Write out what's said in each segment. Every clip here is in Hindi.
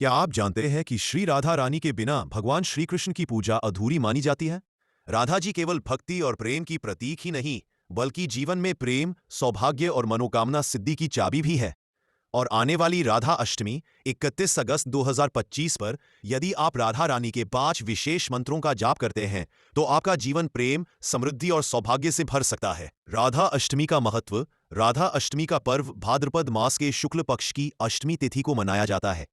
क्या आप जानते हैं कि श्री राधा रानी के बिना भगवान श्री कृष्ण की पूजा अधूरी मानी जाती है? राधा जी केवल भक्ति और प्रेम की प्रतीक ही नहीं, बल्कि जीवन में प्रेम, सौभाग्य और मनोकामना सिद्धि की चाबी भी है। और आने वाली राधा अष्टमी 31 अगस्त 2025 पर यदि आप राधा रानी के 5 विशेष मंत्रों का जाप करते हैं, तो आपका जीवन प्रेम, समृद्धि और सौभाग्य से भर सकता है। राधा अष्टमी का महत्व। राधा अष्टमी का पर्व भाद्रपद मास के शुक्ल पक्ष की अष्टमी तिथि को मनाया जाता है।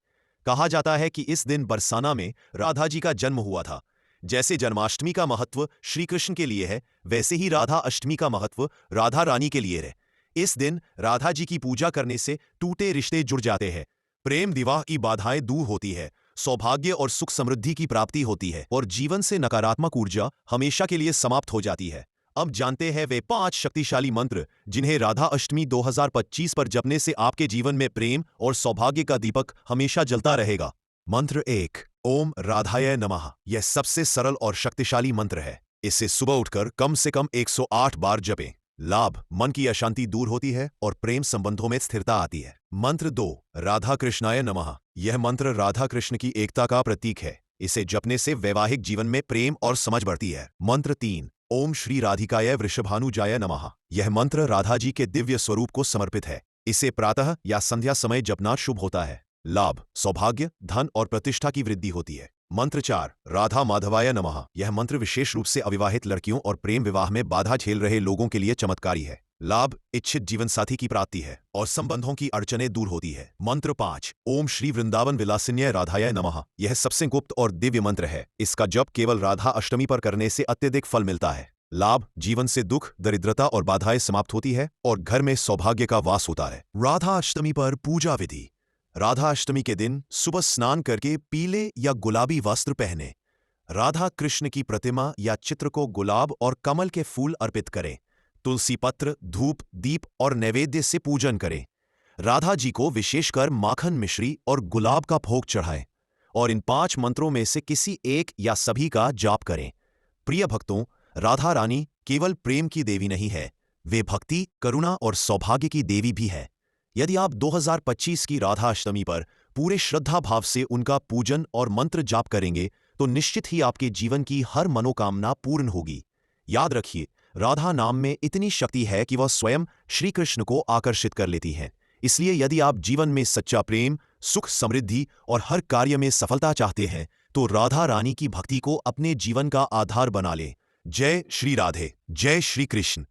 कहा जाता है कि इस दिन बरसाना में राधा जी का जन्म हुआ था। जैसे जन्माष्टमी का महत्व श्री कृष्ण के लिए है, वैसे ही राधा अष्टमी का महत्व राधा रानी के लिए है। इस दिन राधा जी की पूजा करने से टूटे रिश्ते जुड़ जाते हैं, प्रेम विवाह की बाधाएं दूर होती है, सौभाग्य और सुख समृद्धि की प्राप्ति होती है और जीवन से नकारात्मक ऊर्जा हमेशा के लिए समाप्त हो जाती है। अब जानते हैं वे 5 शक्तिशाली मंत्र जिन्हें राधा अष्टमी 2025 पर जपने से आपके जीवन में प्रेम और सौभाग्य का दीपक हमेशा जलता रहेगा। मंत्र 1, ओम राधाय नमः। यह सबसे सरल और शक्तिशाली मंत्र है। इसे सुबह उठकर कम से कम 108 बार जपें। लाभ, मन की अशांति दूर होती है और प्रेम संबंधों में स्थिरता आती है। मंत्र 2, राधा कृष्णाय नमः। यह मंत्र राधा कृष्ण की एकता का प्रतीक है। इसे जपने से वैवाहिक जीवन में प्रेम और समझ बढ़ती है। मंत्र 3, ओम श्री राधिकाय वृषभानुजाय नमः। यह मंत्र राधा जी के दिव्य स्वरूप को समर्पित है। इसे प्रातः या संध्या समय जपना शुभ होता है। लाभ, सौभाग्य, धन और प्रतिष्ठा की वृद्धि होती है। मंत्र 4, राधा माधवाय नमः। यह मंत्र विशेष रूप से अविवाहित लड़कियों और प्रेम विवाह में बाधा झेल रहे लोगों के लिए चमत्कारी है। लाभ, इच्छित जीवन साथी की प्राप्ति है और संबंधों की अड़चनें दूर होती है। मंत्र 5, ओम श्री वृंदावन विलासिन्य राधाय नमः। यह सबसे गुप्त और दिव्य मंत्र है। इसका जप केवल राधा अष्टमी पर करने से अत्यधिक फल मिलता है। लाभ, जीवन से दुख, दरिद्रता और बाधाएं समाप्त होती है और घर में सौभाग्य का वास होता है। राधा अष्टमी पर पूजा विधि। राधा अष्टमी के दिन सुबह स्नान करके पीले या गुलाबी वस्त्र पहने। राधा कृष्ण की प्रतिमा या चित्र को गुलाब और कमल के फूल अर्पित करें। तुलसी पत्र, धूप, दीप और नैवेद्य से पूजन करें। राधा जी को विशेषकर माखन मिश्री और गुलाब का भोग चढ़ाएं और इन 5 मंत्रों में से किसी एक या सभी का जाप करें। प्रिय भक्तों, राधा रानी केवल प्रेम की देवी नहीं है, वे भक्ति, करुणा और सौभाग्य की देवी भी है। यदि आप 2025 की राधा अष्टमी पर पूरे श्रद्धा भाव से उनका पूजन और मंत्र जाप करेंगे, तो निश्चित ही आपके जीवन की हर मनोकामना पूर्ण होगी। याद रखिए, राधा नाम में इतनी शक्ति है कि वह स्वयं श्री कृष्ण को आकर्षित कर लेती हैं। इसलिए यदि आप जीवन में सच्चा प्रेम, सुख, समृद्धि और हर कार्य में सफलता चाहते हैं, तो राधा रानी की भक्ति को अपने जीवन का आधार बना लें। जय श्री राधे, जय श्री कृष्ण।